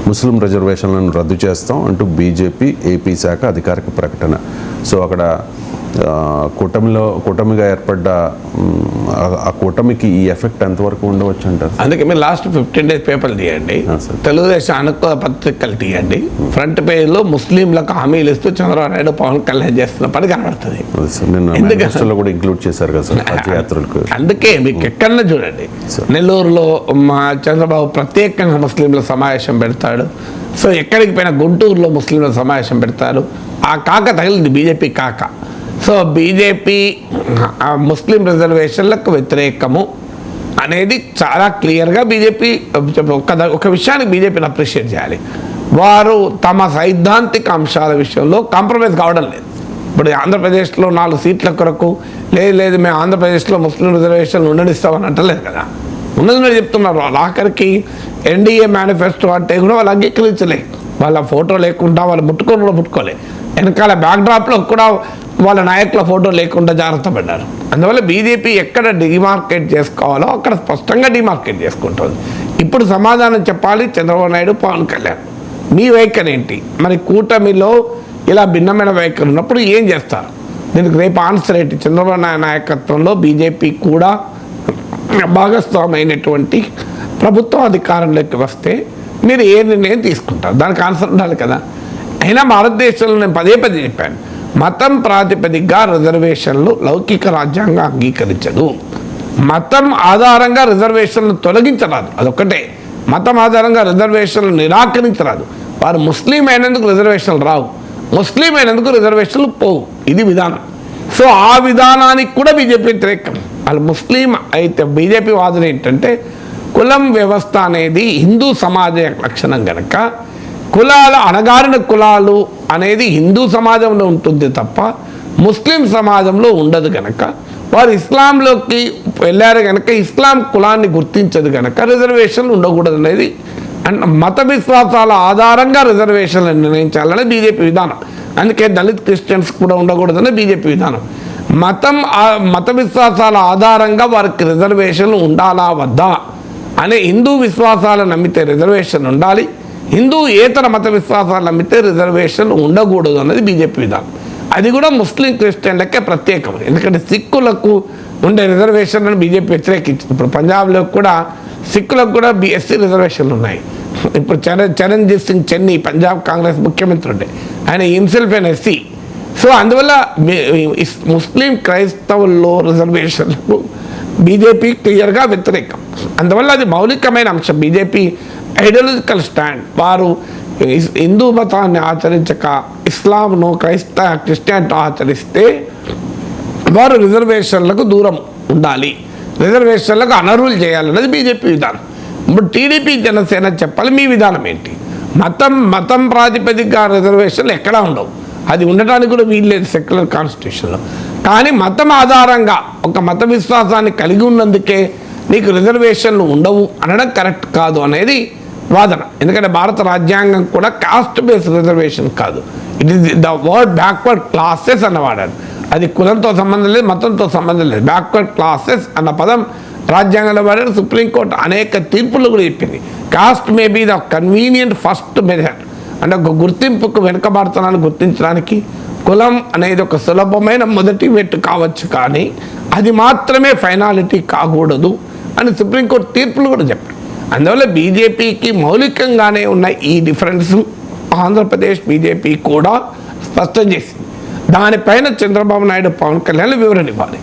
ముస్లిం రిజర్వేషన్లను రద్దు చేస్తాం అంటూ బీజేపీ ఏపీ శాఖ అధికారిక ప్రకటన. సో అక్కడ కూటమిగా ఏర్పడ్డ ఆ కూటమికి ఈ ఎఫెక్ట్ ఎంతవరకు ఉండవచ్చు అంటారు? అందుకే మీరు లాస్ట్ 15 days పేపర్లు తీయండి, తెలుగుదేశం అనుకూల పత్రికలు తీయండి, ఫ్రంట్ పేజ్లో ముస్లింలకు హామీలు ఇస్తూ చంద్రబాబు నాయుడు పవన్ కళ్యాణ్ చేస్తున్న పని కనబడుతుంది. కూడా ఇంక్లూడ్ చేశారు కదా సార్ పాదయాత్రలకు. అందుకే మీకు ఎక్కడన్నా చూడండి, నెల్లూరులో మా చంద్రబాబు ప్రత్యేకంగా ముస్లింల సమావేశం పెడతాడు. సో ఎక్కడికి పోయినా గుంటూరులో ముస్లింల సమావేశం పెడతారు. ఆ కాక తగిలింది బీజేపీ కాక. సో బీజేపీ ముస్లిం రిజర్వేషన్లకు వ్యతిరేకము అనేది చాలా క్లియర్గా బీజేపీ ఒక విషయానికి బీజేపీని అప్రిషియేట్ చేయాలి. వారు తమ సైద్ధాంతిక అంశాల విషయంలో కాంప్రమైజ్ కావడం లేదు. ఇప్పుడు ఆంధ్రప్రదేశ్లో 4 సీట్ల కొరకు లేదు మేము ఆంధ్రప్రదేశ్లో ముస్లిం రిజర్వేషన్లు ఉండనిస్తామని అంటలేదు కదా, ఉన్నది చెప్తున్నారు. ఆఖరికి ఎన్డీఏ మేనిఫెస్టో అంటే కూడా వాళ్ళు అంగీకరించలే. వాళ్ళ ఫోటో లేకుండా వాళ్ళు ముట్టుకోలే. వెనకాల బ్యాక్డ్రాప్లో కూడా వాళ్ళ నాయకుల ఫోటో లేకుండా జాగ్రత్త పడ్డారు. అందువల్ల బీజేపీ ఎక్కడ డిమార్కెట్ చేసుకోవాలో అక్కడ స్పష్టంగా డిమార్కెట్ చేసుకుంటుంది. ఇప్పుడు సమాధానం చెప్పాలి చంద్రబాబు నాయుడు, పవన్ కళ్యాణ్, మీ వైఖరి ఏంటి? మరి కూటమిలో ఇలా భిన్నమైన వైఖరి ఉన్నప్పుడు ఏం చేస్తారు? దీనికి రేపు ఆన్సర్ ఏంటి? చంద్రబాబు నాయుడు నాయకత్వంలో బీజేపీ కూడా భాగస్వామైనటువంటి ప్రభుత్వం అధికారంలోకి వస్తే మీరు ఏ నిర్ణయం తీసుకుంటారు? దానికి ఆన్సర్ ఉండాలి కదా. అయినా భారతదేశంలో నేను పదే చెప్పాను, మతం ప్రాతిపదికగా రిజర్వేషన్లు లౌకిక రాజ్యాంగం అంగీకరించదు. మతం ఆధారంగా రిజర్వేషన్లు తొలగించరాదు, అదొక్కటే. మతం ఆధారంగా రిజర్వేషన్లు నిరాకరించరాదు. వారు ముస్లిం అయినందుకు రిజర్వేషన్లు రావు, ముస్లిం అయినందుకు రిజర్వేషన్లు పోవు. ఇది విధానం. సో ఆ విధానానికి కూడా బీజేపీ వ్యతిరేకం. వాళ్ళు ముస్లిం అయితే బీజేపీ వాదన ఏంటంటే కులం వ్యవస్థ అనేది హిందూ సమాజ లక్షణం కనుక అణగారిన కులాలు అనేది హిందూ సమాజంలో ఉంటుంది తప్ప ముస్లిం సమాజంలో ఉండదు కనుక వారు ఇస్లాంలోకి వెళ్ళారు కనుక ఇస్లాం కులాన్ని గుర్తించదు కనుక రిజర్వేషన్లు ఉండకూడదు అనేది మత విశ్వాసాల ఆధారంగా రిజర్వేషన్లు నిర్ణయించాలనే బీజేపీ విధానం. అందుకే దళిత్ క్రిస్టియన్స్ కూడా ఉండకూడదనే బీజేపీ విధానం. మత విశ్వాసాల ఆధారంగా వారికి రిజర్వేషన్లు ఉండాలా వద్దా అనే హిందూ విశ్వాసాలు నమ్మితే రిజర్వేషన్ ఉండాలి, హిందూయేతర మత విశ్వాసాలు నమ్మితే రిజర్వేషన్ ఉండకూడదు అన్నది బీజేపీ విధానం. అది కూడా ముస్లిం క్రిస్టియన్లకే ప్రత్యేకం. ఎందుకంటే సిక్కులకు ఉండే రిజర్వేషన్లను బీజేపీ వ్యతిరేకించింది. ఇప్పుడు పంజాబ్లో కూడా సిక్కులకు కూడా ఎస్సీ రిజర్వేషన్లు ఉన్నాయి. ఇప్పుడు చరణ్జీత్ సింగ్ చెన్నీ పంజాబ్ కాంగ్రెస్ ముఖ్యమంత్రి ఉండే, ఆయన హిమ్సెల్ఫ్ అండ్ ఎస్సీ. సో అందువల్ల ముస్లిం క్రైస్తవుల్లో రిజర్వేషన్లకు బీజేపీ క్లియర్గా వ్యతిరేకం. అందువల్ల అది మౌలికమైన అంశం. BJP ideological stand. వారు హిందూ మతాన్ని ఆచరించక ఇస్లాంను క్రిస్టియానిటీ ఆచరిస్తే వారు రిజర్వేషన్లకు దూరం ఉండాలి, రిజర్వేషన్లకు అనర్హులు చేయాలన్నది బీజేపీ విధానం. ఇప్పుడు టీడీపీ జనసేన చెప్పాలి మీ విధానం ఏంటి? మతం ప్రాతిపదికగా రిజర్వేషన్లు ఎక్కడా ఉండవు, అది ఉండటానికి కూడా వీల్లేదు సెక్యులర్ కాన్స్టిట్యూషన్లో. కానీ మతం ఆధారంగా ఒక మత విశ్వాసాన్ని కలిగి ఉన్నందుకే నీకు రిజర్వేషన్లు ఉండవు అనడం కరెక్ట్ కాదు అనేది వాదన. ఎందుకంటే భారత రాజ్యాంగం కూడా కాస్ట్ బేస్డ్ రిజర్వేషన్ కాదు, it is the word backward classes అన్న వాడారు. అది కులంతో సంబంధం లేదు, మతంతో సంబంధం లేదు. బ్యాక్వర్డ్ క్లాసెస్ అన్న పదం రాజ్యాంగంలో వాడారు. సుప్రీంకోర్టు అనేక తీర్పులు కూడా చెప్పింది. Caste may be the convenient first method, అంటే ఒక గుర్తింపుకు వెనుకబడతానని గుర్తించడానికి కులం అనేది ఒక సులభమైన మొదటి మెట్టు కావచ్చు, కానీ అది మాత్రమే ఫైనాలిటీ కాకూడదు అని సుప్రీంకోర్టు తీర్పులు కూడా చెప్పారు. అందువల్ల బీజేపీకి మౌలికంగానే ఉన్న ఈ డిఫరెన్స్ ఆంధ్రప్రదేశ్ బీజేపీ కూడా స్పష్టం చేసింది. దానిపైన చంద్రబాబు నాయుడు, పవన్ కళ్యాణ్ వివరణ ఇవ్వాలి.